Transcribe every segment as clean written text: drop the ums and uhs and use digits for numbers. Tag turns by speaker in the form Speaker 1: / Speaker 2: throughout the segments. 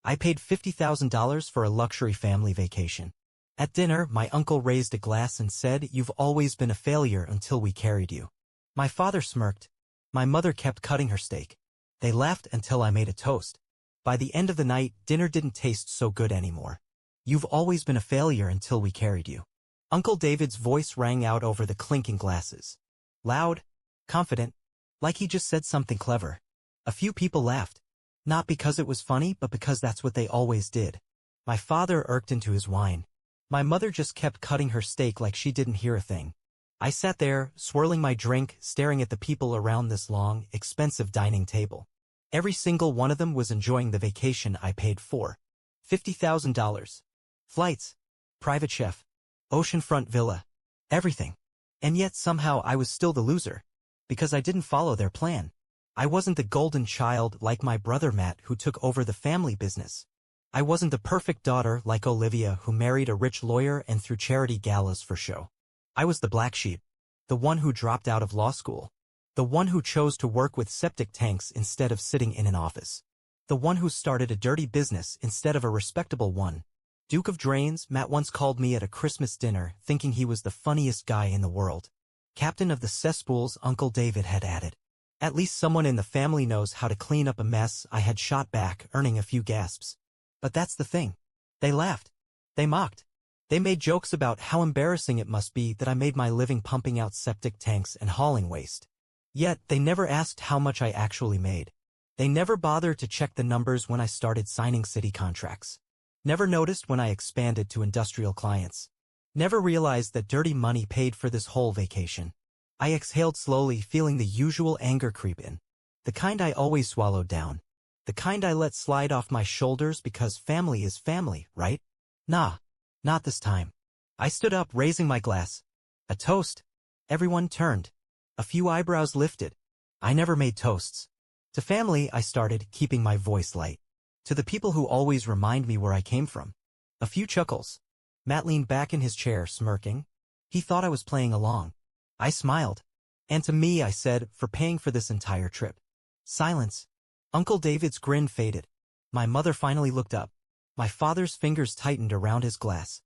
Speaker 1: I paid $50,000 for a luxury family vacation. At dinner, my uncle raised a glass and said, "You've always been a failure until we carried you." My father smirked. My mother kept cutting her steak. They laughed until I made a toast. By the end of the night, dinner didn't taste so good anymore. "You've always been a failure until we carried you." Uncle David's voice rang out over the clinking glasses. Loud, confident, like he just said something clever. A few people laughed. Not because it was funny, but because that's what they always did. My father irked into his wine. My mother just kept cutting her steak like she didn't hear a thing. I sat there, swirling my drink, staring at the people around this long, expensive dining table. Every single one of them was enjoying the vacation I paid for. $50,000. Flights. Private chef. Oceanfront villa. Everything. And yet somehow I was still the loser. Because I didn't follow their plan. I wasn't the golden child like my brother Matt who took over the family business. I wasn't the perfect daughter like Olivia who married a rich lawyer and threw charity galas for show. I was the black sheep. The one who dropped out of law school. The one who chose to work with septic tanks instead of sitting in an office. The one who started a dirty business instead of a respectable one. Duke of Drains, Matt once called me at a Christmas dinner thinking he was the funniest guy in the world. Captain of the cesspools, Uncle David had added. At least someone in the family knows how to clean up a mess, I had shot back, earning a few gasps. But that's the thing. They laughed. They mocked. They made jokes about how embarrassing it must be that I made my living pumping out septic tanks and hauling waste. Yet, they never asked how much I actually made. They never bothered to check the numbers when I started signing city contracts. Never noticed when I expanded to industrial clients. Never realized that dirty money paid for this whole vacation. I exhaled slowly, feeling the usual anger creep in. The kind I always swallowed down. The kind I let slide off my shoulders because family is family, right? Nah, not this time. I stood up, raising my glass. A toast. Everyone turned. A few eyebrows lifted. I never made toasts. To family, I started, keeping my voice light. To the people who always remind me where I came from. A few chuckles. Matt leaned back in his chair, smirking. He thought I was playing along. I smiled. And to me, I said, for paying for this entire trip. Silence. Uncle David's grin faded. My mother finally looked up. My father's fingers tightened around his glass.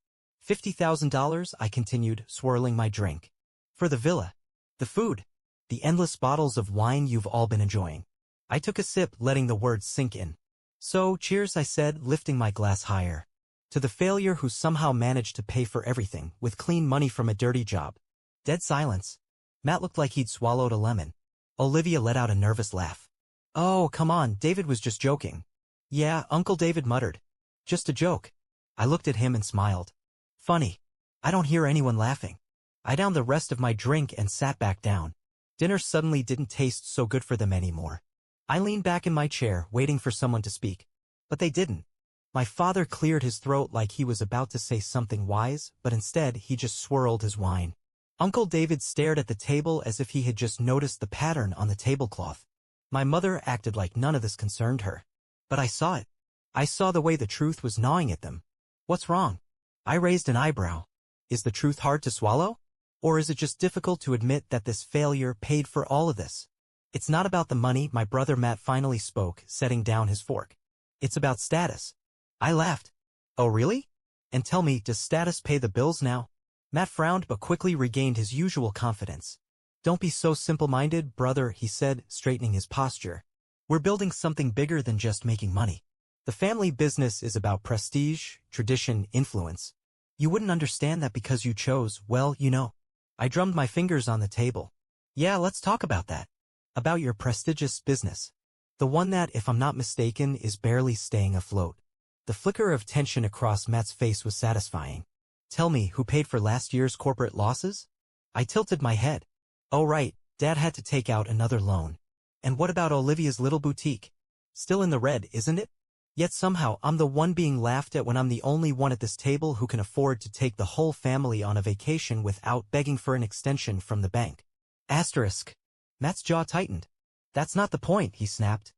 Speaker 1: $50,000, I continued, swirling my drink. For the villa. The food. The endless bottles of wine you've all been enjoying. I took a sip, letting the words sink in. So, cheers, I said, lifting my glass higher. To the failure who somehow managed to pay for everything, with clean money from a dirty job. Dead silence. Matt looked like he'd swallowed a lemon. Olivia let out a nervous laugh. "Oh, come on, David was just joking." "Yeah," Uncle David muttered. "Just a joke." I looked at him and smiled. Funny. I don't hear anyone laughing. I downed the rest of my drink and sat back down. Dinner suddenly didn't taste so good for them anymore. I leaned back in my chair, waiting for someone to speak. But they didn't. My father cleared his throat like he was about to say something wise, but instead he just swirled his wine. Uncle David stared at the table as if he had just noticed the pattern on the tablecloth. My mother acted like none of this concerned her. But I saw it. I saw the way the truth was gnawing at them. What's wrong? I raised an eyebrow. Is the truth hard to swallow? Or is it just difficult to admit that this failure paid for all of this? It's not about the money, my brother Matt finally spoke, setting down his fork. It's about status. I laughed. Oh really? And tell me, does status pay the bills now? Matt frowned but quickly regained his usual confidence. Don't be so simple-minded, brother, he said, straightening his posture. We're building something bigger than just making money. The family business is about prestige, tradition, influence. You wouldn't understand that because you chose, well, you know. I drummed my fingers on the table. Yeah, let's talk about that. About your prestigious business. The one that, if I'm not mistaken, is barely staying afloat. The flicker of tension across Matt's face was satisfying. Tell me, who paid for last year's corporate losses? I tilted my head. Oh right, Dad had to take out another loan. And what about Olivia's little boutique? Still in the red, isn't it? Yet somehow I'm the one being laughed at when I'm the only one at this table who can afford to take the whole family on a vacation without begging for an extension from the bank. Asterisk. Matt's jaw tightened. That's not the point, he snapped.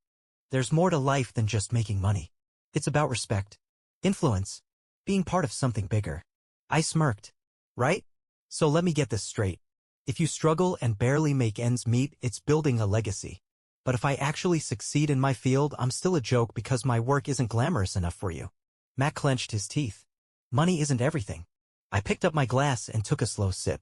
Speaker 1: There's more to life than just making money. It's about respect. Influence. Being part of something bigger. I smirked. Right? So let me get this straight. If you struggle and barely make ends meet, it's building a legacy. But if I actually succeed in my field, I'm still a joke because my work isn't glamorous enough for you. Matt clenched his teeth. Money isn't everything. I picked up my glass and took a slow sip.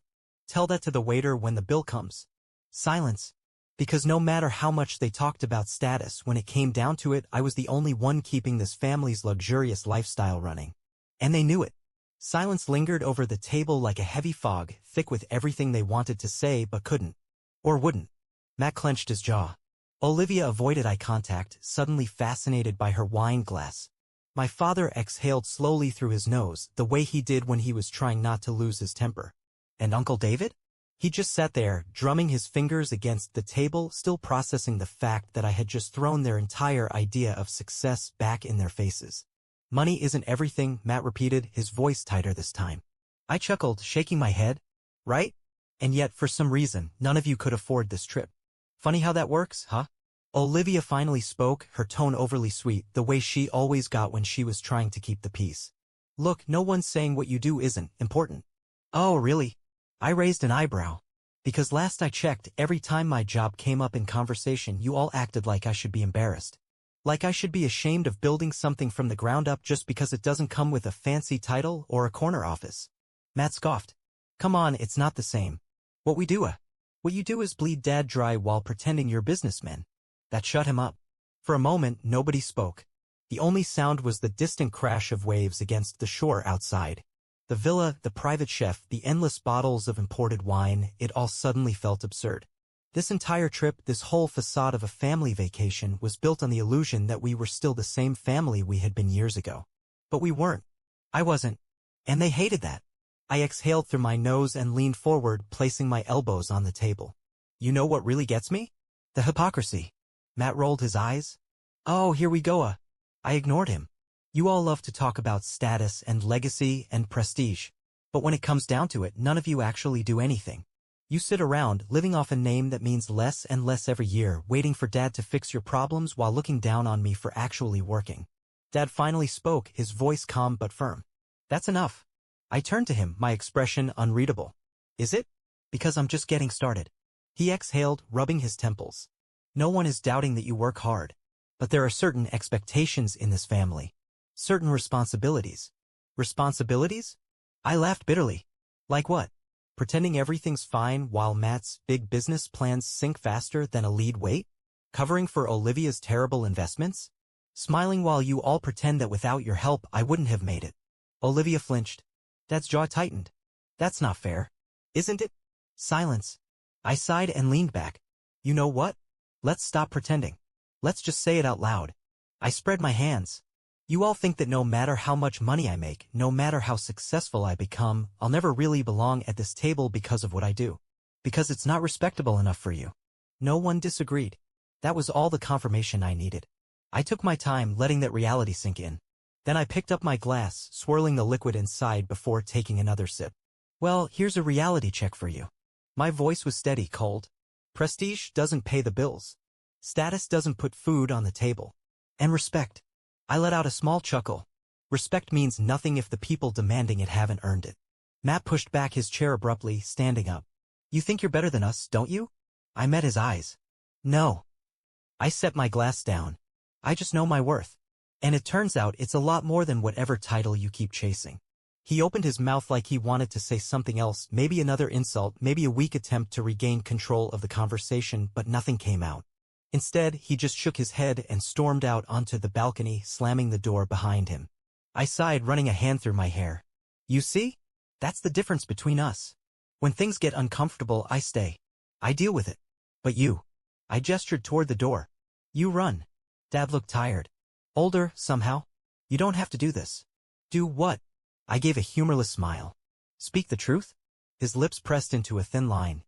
Speaker 1: Tell that to the waiter when the bill comes. Silence. Because no matter how much they talked about status, when it came down to it, I was the only one keeping this family's luxurious lifestyle running. And they knew it. Silence lingered over the table like a heavy fog, thick with everything they wanted to say but couldn't. Or wouldn't. Matt clenched his jaw. Olivia avoided eye contact, suddenly fascinated by her wine glass. My father exhaled slowly through his nose, the way he did when he was trying not to lose his temper. And Uncle David? He just sat there, drumming his fingers against the table, still processing the fact that I had just thrown their entire idea of success back in their faces. Money isn't everything, Matt repeated, his voice tighter this time. I chuckled, shaking my head. Right? And yet, for some reason, none of you could afford this trip. Funny how that works, huh? Olivia finally spoke, her tone overly sweet, the way she always got when she was trying to keep the peace. Look, no one's saying what you do isn't important. Oh, really? I raised an eyebrow. Because last I checked, every time my job came up in conversation, you all acted like I should be embarrassed. Like I should be ashamed of building something from the ground up just because it doesn't come with a fancy title or a corner office. Matt scoffed. Come on, it's not the same. What you do is bleed Dad dry while pretending you're businessmen. That shut him up. For a moment, nobody spoke. The only sound was the distant crash of waves against the shore outside. The villa, the private chef, the endless bottles of imported wine, it all suddenly felt absurd. This entire trip, this whole facade of a family vacation, was built on the illusion that we were still the same family we had been years ago. But we weren't. I wasn't. And they hated that. I exhaled through my nose and leaned forward, placing my elbows on the table. You know what really gets me? The hypocrisy. Matt rolled his eyes. Oh, here we go. I ignored him. You all love to talk about status and legacy and prestige. But when it comes down to it, none of you actually do anything. You sit around, living off a name that means less and less every year, waiting for Dad to fix your problems while looking down on me for actually working. Dad finally spoke, his voice calm but firm. That's enough. I turned to him, my expression unreadable. Is it? Because I'm just getting started. He exhaled, rubbing his temples. No one is doubting that you work hard. But there are certain expectations in this family. Certain responsibilities. Responsibilities? I laughed bitterly. Like what? Pretending everything's fine while Matt's big business plans sink faster than a lead weight? Covering for Olivia's terrible investments? Smiling while you all pretend that without your help I wouldn't have made it. Olivia flinched. Dad's jaw tightened. That's not fair. Isn't it? Silence. I sighed and leaned back. You know what? Let's stop pretending. Let's just say it out loud. I spread my hands. You all think that no matter how much money I make, no matter how successful I become, I'll never really belong at this table because of what I do. Because it's not respectable enough for you. No one disagreed. That was all the confirmation I needed. I took my time letting that reality sink in. Then I picked up my glass, swirling the liquid inside before taking another sip. Well, here's a reality check for you. My voice was steady, cold. Prestige doesn't pay the bills. Status doesn't put food on the table. And respect. I let out a small chuckle. Respect means nothing if the people demanding it haven't earned it. Matt pushed back his chair abruptly, standing up. You think you're better than us, don't you? I met his eyes. No. I set my glass down. I just know my worth. And it turns out it's a lot more than whatever title you keep chasing. He opened his mouth like he wanted to say something else, maybe another insult, maybe a weak attempt to regain control of the conversation, but nothing came out. Instead, he just shook his head and stormed out onto the balcony, slamming the door behind him. I sighed, running a hand through my hair. You see? That's the difference between us. When things get uncomfortable, I stay. I deal with it. But you. I gestured toward the door. You run. Dad looked tired. Older, somehow. You don't have to do this. Do what? I gave a humorless smile. Speak the truth? His lips pressed into a thin line.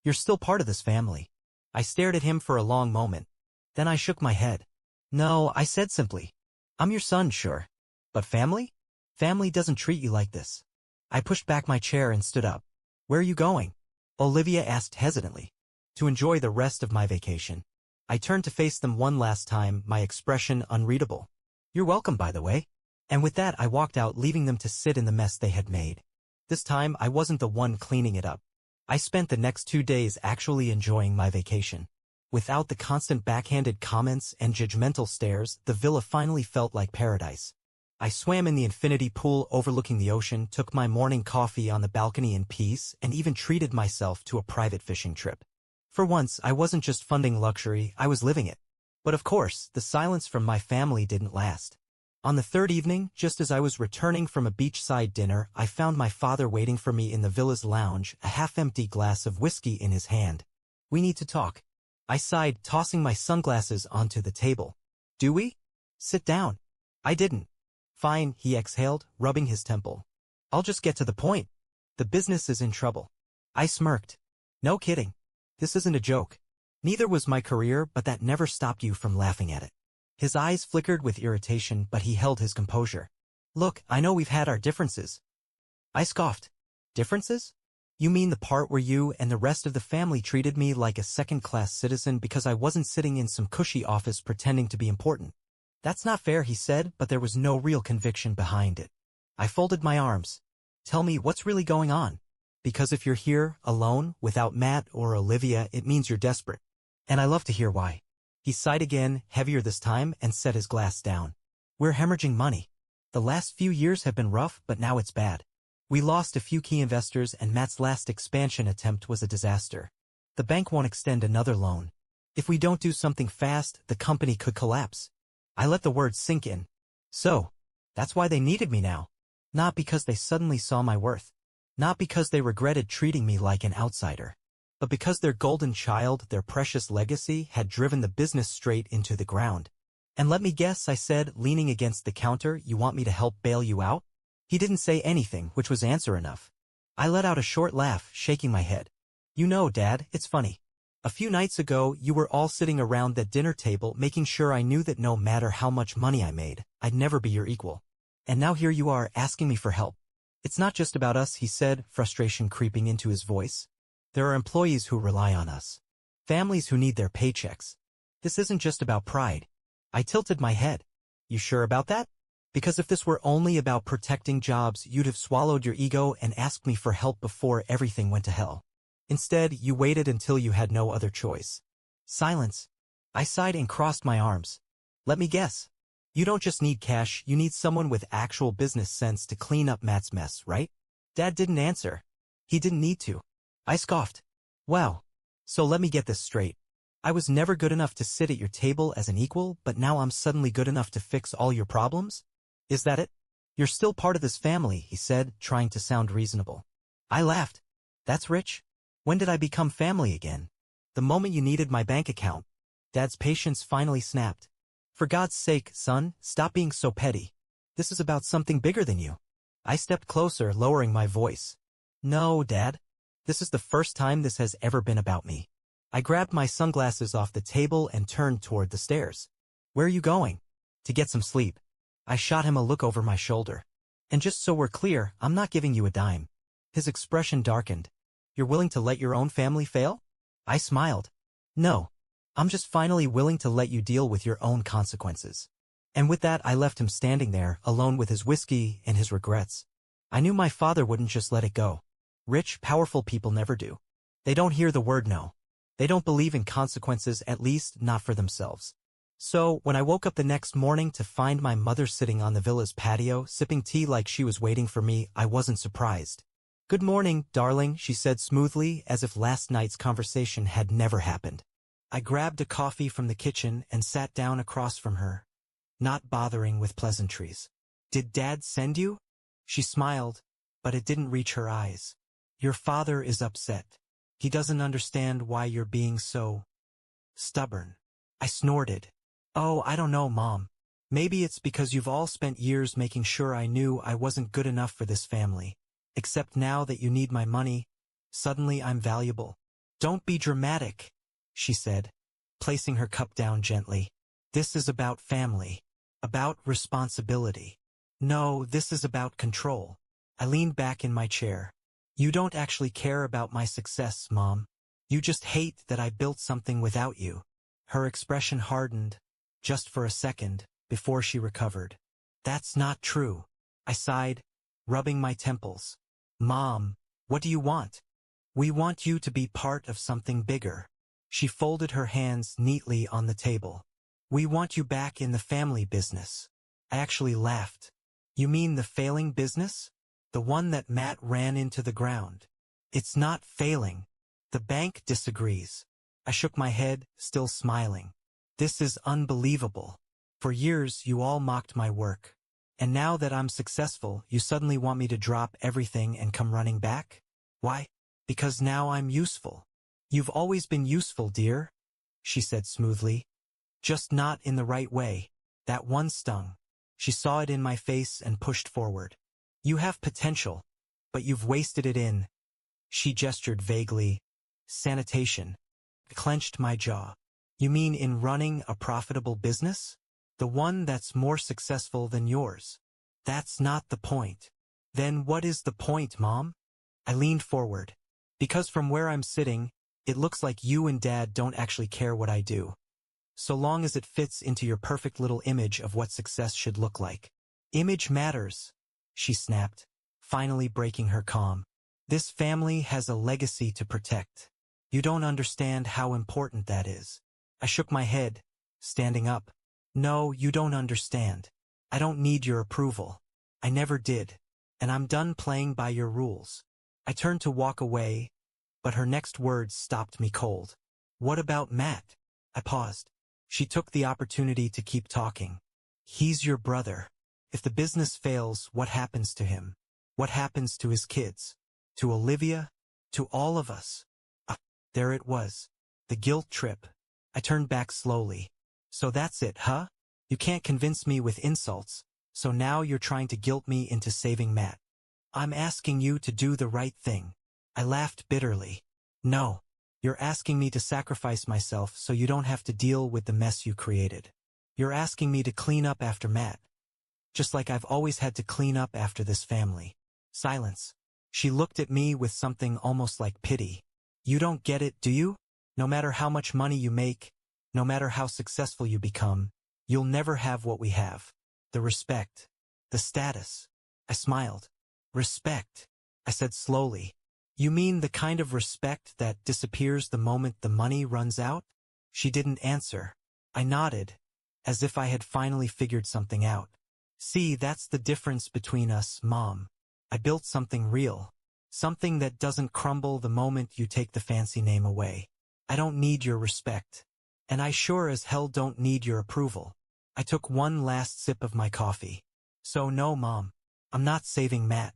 Speaker 1: You're still part of this family. I stared at him for a long moment. Then I shook my head. No, I said simply. I'm your son, sure. But family? Family doesn't treat you like this. I pushed back my chair and stood up. Where are you going? Olivia asked hesitantly. To enjoy the rest of my vacation. I turned to face them one last time, my expression unreadable. You're welcome, by the way. And with that I walked out, leaving them to sit in the mess they had made. This time I wasn't the one cleaning it up. I spent the next 2 days actually enjoying my vacation. Without the constant backhanded comments and judgmental stares, the villa finally felt like paradise. I swam in the infinity pool overlooking the ocean, took my morning coffee on the balcony in peace, and even treated myself to a private fishing trip. For once, I wasn't just funding luxury, I was living it. But of course, the silence from my family didn't last. On the third evening, just as I was returning from a beachside dinner, I found my father waiting for me in the villa's lounge, a half-empty glass of whiskey in his hand. "We need to talk." I sighed, tossing my sunglasses onto the table. "Do we?" "Sit down." I didn't. "Fine," he exhaled, rubbing his temple. "I'll just get to the point. The business is in trouble." I smirked. "No kidding. This isn't a joke." "Neither was my career, but that never stopped you from laughing at it." His eyes flickered with irritation, but he held his composure. "Look, I know we've had our differences." I scoffed. "Differences? You mean the part where you and the rest of the family treated me like a second-class citizen because I wasn't sitting in some cushy office pretending to be important?" "That's not fair," he said, but there was no real conviction behind it. I folded my arms. "Tell me what's really going on. Because if you're here, alone, without Matt or Olivia, it means you're desperate. And I love to hear why." He sighed again, heavier this time, and set his glass down. "We're hemorrhaging money. The last few years have been rough, but now it's bad. We lost a few key investors, and Matt's last expansion attempt was a disaster. The bank won't extend another loan. If we don't do something fast, the company could collapse." I let the words sink in. "So, that's why they needed me now. Not because they suddenly saw my worth. Not because they regretted treating me like an outsider. But because their golden child, their precious legacy, had driven the business straight into the ground. And let me guess," I said, leaning against the counter, "you want me to help bail you out?" He didn't say anything, which was answer enough. I let out a short laugh, shaking my head. "You know, Dad, it's funny. A few nights ago, you were all sitting around that dinner table making sure I knew that no matter how much money I made, I'd never be your equal. And now here you are asking me for help. It's not just about us," he said, frustration creeping into his voice. "There are employees who rely on us. Families who need their paychecks. This isn't just about pride." I tilted my head. "You sure about that? Because if this were only about protecting jobs, you'd have swallowed your ego and asked me for help before everything went to hell. Instead, you waited until you had no other choice." Silence. I sighed and crossed my arms. "Let me guess. You don't just need cash, you need someone with actual business sense to clean up Matt's mess, right?" Dad didn't answer. He didn't need to. I scoffed. "Wow. So let me get this straight. I was never good enough to sit at your table as an equal, but now I'm suddenly good enough to fix all your problems? Is that it?" "You're still part of this family," he said, trying to sound reasonable. I laughed. "That's rich. When did I become family again?" "The moment you needed my bank account." Dad's patience finally snapped. "For God's sake, son, stop being so petty. This is about something bigger than you." I stepped closer, lowering my voice. "No, Dad. This is the first time this has ever been about me." I grabbed my sunglasses off the table and turned toward the stairs. "Where are you going?" "To get some sleep." I shot him a look over my shoulder. "And just so we're clear, I'm not giving you a dime." His expression darkened. "You're willing to let your own family fail?" I smiled. "No. I'm just finally willing to let you deal with your own consequences." And with that, I left him standing there, alone with his whiskey and his regrets. I knew my father wouldn't just let it go. Rich, powerful people never do. They don't hear the word no. They don't believe in consequences, at least not for themselves. So, when I woke up the next morning to find my mother sitting on the villa's patio, sipping tea like she was waiting for me, I wasn't surprised. "Good morning, darling," she said smoothly, as if last night's conversation had never happened. I grabbed a coffee from the kitchen and sat down across from her, not bothering with pleasantries. "Did Dad send you?" She smiled, but it didn't reach her eyes. "Your father is upset. He doesn't understand why you're being so stubborn." I snorted. "Oh, I don't know, Mom. Maybe it's because you've all spent years making sure I knew I wasn't good enough for this family. Except now that you need my money, suddenly I'm valuable." "Don't be dramatic," she said, placing her cup down gently. "This is about family. About responsibility. No, this is about control." I leaned back in my chair. "You don't actually care about my success, Mom. You just hate that I built something without you." Her expression hardened, just for a second, before she recovered. "That's not true." I sighed, rubbing my temples. "Mom, what do you want?" "We want you to be part of something bigger." She folded her hands neatly on the table. We want you back in the family business. I actually laughed. You mean the failing business? The one that Matt ran into the ground. It's not failing. The bank disagrees. I shook my head, still smiling. This is unbelievable. For years you all mocked my work. And now that I'm successful, you suddenly want me to drop everything and come running back? Why? Because now I'm useful. You've always been useful, dear, she said smoothly. Just not in the right way. That one stung. She saw it in my face and pushed forward. You have potential, but you've wasted it in. She gestured vaguely. Sanitation. I clenched my jaw. You mean in running a profitable business? The one that's more successful than yours. That's not the point. Then what is the point, Mom? I leaned forward. Because from where I'm sitting, it looks like you and Dad don't actually care what I do. So long as it fits into your perfect little image of what success should look like. Image matters, she snapped, finally breaking her calm. This family has a legacy to protect. You don't understand how important that is. I shook my head, standing up. No, you don't understand. I don't need your approval. I never did. And I'm done playing by your rules. I turned to walk away, but her next words stopped me cold. What about Matt? I paused. She took the opportunity to keep talking. He's your brother. If the business fails, what happens to him? What happens to his kids? To Olivia? To all of us? There it was. The guilt trip. I turned back slowly. So that's it, huh? You can't convince me with insults, so now you're trying to guilt me into saving Matt. I'm asking you to do the right thing. I laughed bitterly. No. You're asking me to sacrifice myself so you don't have to deal with the mess you created. You're asking me to clean up after Matt. Just like I've always had to clean up after this family. Silence. She looked at me with something almost like pity. You don't get it, do you? No matter how much money you make, no matter how successful you become, you'll never have what we have. The respect. The status. I smiled. Respect, I said slowly. You mean the kind of respect that disappears the moment the money runs out? She didn't answer. I nodded, as if I had finally figured something out. See, that's the difference between us, Mom. I built something real. Something that doesn't crumble the moment you take the fancy name away. I don't need your respect. And I sure as hell don't need your approval. I took one last sip of my coffee. So no, Mom. I'm not saving Matt.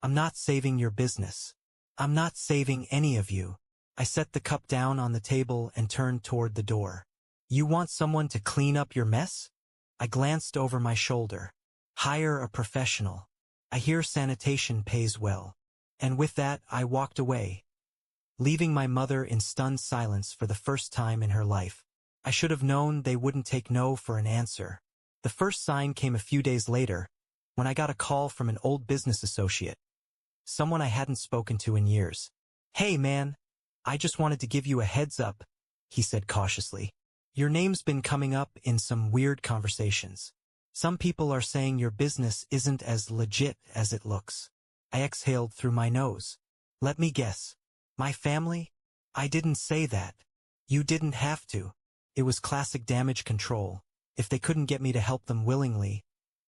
Speaker 1: I'm not saving your business. I'm not saving any of you. I set the cup down on the table and turned toward the door. You want someone to clean up your mess? I glanced over my shoulder. Hire a professional. I hear sanitation pays well. And with that, I walked away, leaving my mother in stunned silence for the first time in her life. I should have known they wouldn't take no for an answer. The first sign came a few days later, when I got a call from an old business associate. Someone I hadn't spoken to in years. Hey man, I just wanted to give you a heads up, he said cautiously. Your name's been coming up in some weird conversations. Some people are saying your business isn't as legit as it looks. I exhaled through my nose. Let me guess. My family? I didn't say that. You didn't have to. It was classic damage control. If they couldn't get me to help them willingly,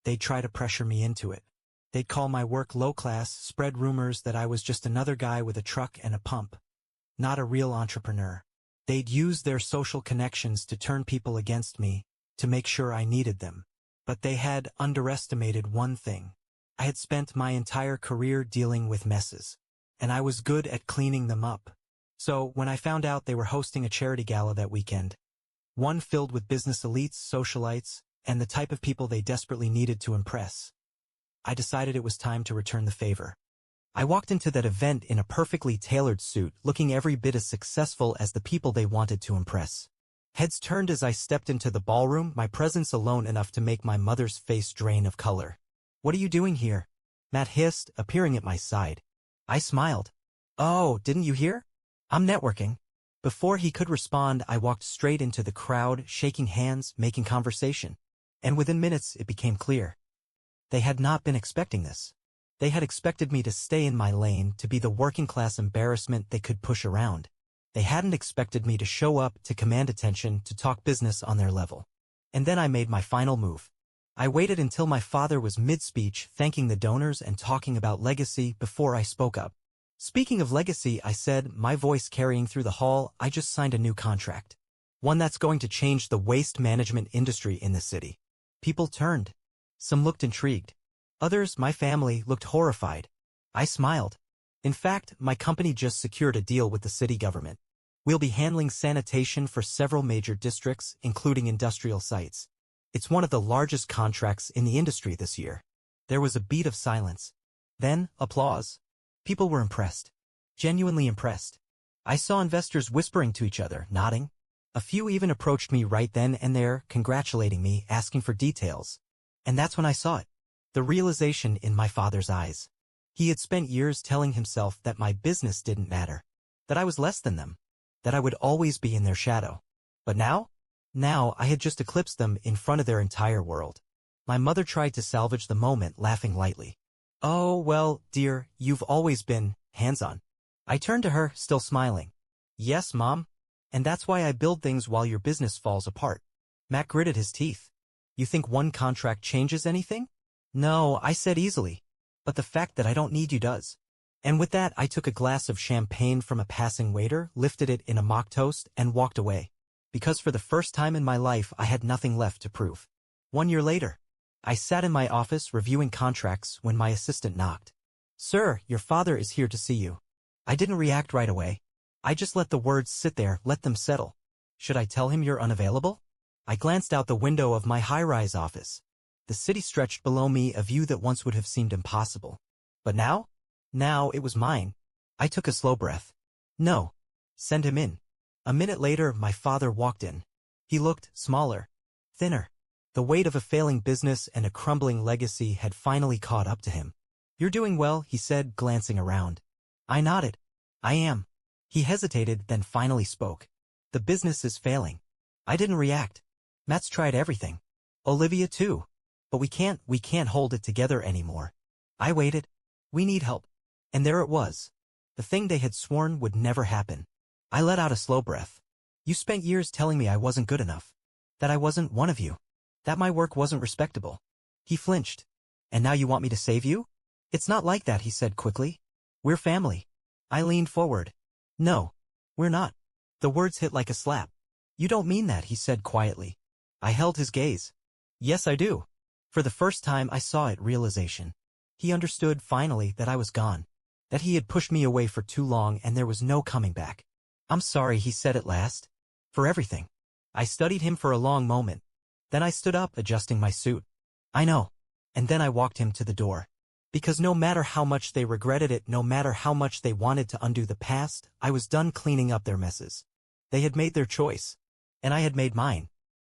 Speaker 1: they'd try to pressure me into it. They'd call my work low-class, spread rumors that I was just another guy with a truck and a pump. Not a real entrepreneur. They'd use their social connections to turn people against me, to make sure I needed them. But they had underestimated one thing. I had spent my entire career dealing with messes, and I was good at cleaning them up. So, when I found out they were hosting a charity gala that weekend, one filled with business elites, socialites, and the type of people they desperately needed to impress, I decided it was time to return the favor. I walked into that event in a perfectly tailored suit, looking every bit as successful as the people they wanted to impress. Heads turned as I stepped into the ballroom, my presence alone enough to make my mother's face drain of color. What are you doing here? Matt hissed, appearing at my side. I smiled. Oh, didn't you hear? I'm networking. Before he could respond, I walked straight into the crowd, shaking hands, making conversation. And within minutes, it became clear. They had not been expecting this. They had expected me to stay in my lane, to be the working-class embarrassment they could push around. They hadn't expected me to show up to command attention to talk business on their level. And then I made my final move. I waited until my father was mid-speech thanking the donors and talking about legacy before I spoke up. Speaking of legacy, I said, my voice carrying through the hall, I just signed a new contract. One that's going to change the waste management industry in the city. People turned. Some looked intrigued. Others, my family, looked horrified. I smiled. In fact, my company just secured a deal with the city government. We'll be handling sanitation for several major districts, including industrial sites. It's one of the largest contracts in the industry this year. There was a beat of silence. Then, applause. People were impressed. Genuinely impressed. I saw investors whispering to each other, nodding. A few even approached me right then and there, congratulating me, asking for details. And that's when I saw it. The realization in my father's eyes. He had spent years telling himself that my business didn't matter, that I was less than them, that I would always be in their shadow. But now I had just eclipsed them in front of their entire world. My mother tried to salvage the moment, laughing lightly. Oh, well, dear, you've always been hands-on. I turned to her, still smiling. Yes, Mom. And that's why I build things while your business falls apart. Matt gritted his teeth. You think one contract changes anything? No, I said easily. But the fact that I don't need you does. And with that, I took a glass of champagne from a passing waiter, lifted it in a mock toast, and walked away. Because for the first time in my life, I had nothing left to prove. 1 year later, I sat in my office reviewing contracts when my assistant knocked. Sir, your father is here to see you. I didn't react right away. I just let the words sit there, let them settle. Should I tell him you're unavailable? I glanced out the window of my high-rise office. The city stretched below me, a view that once would have seemed impossible. But now it was mine. I took a slow breath. No. Send him in. A minute later, my father walked in. He looked smaller, thinner. The weight of a failing business and a crumbling legacy had finally caught up to him. You're doing well, he said, glancing around. I nodded. I am. He hesitated, then finally spoke. The business is failing. I didn't react. Matt's tried everything. Olivia too. But we can't hold it together anymore. I waited. We need help. And there it was. The thing they had sworn would never happen. I let out a slow breath. You spent years telling me I wasn't good enough. That I wasn't one of you. That my work wasn't respectable. He flinched. And now you want me to save you? It's not like that, he said quickly. We're family. I leaned forward. No, we're not. The words hit like a slap. You don't mean that, he said quietly. I held his gaze. Yes, I do. For the first time I saw it, realization. He understood finally that I was gone. That he had pushed me away for too long and there was no coming back. I'm sorry, he said at last. For everything. I studied him for a long moment. Then I stood up, adjusting my suit. I know. And then I walked him to the door. Because no matter how much they regretted it, no matter how much they wanted to undo the past, I was done cleaning up their messes. They had made their choice. And I had made mine.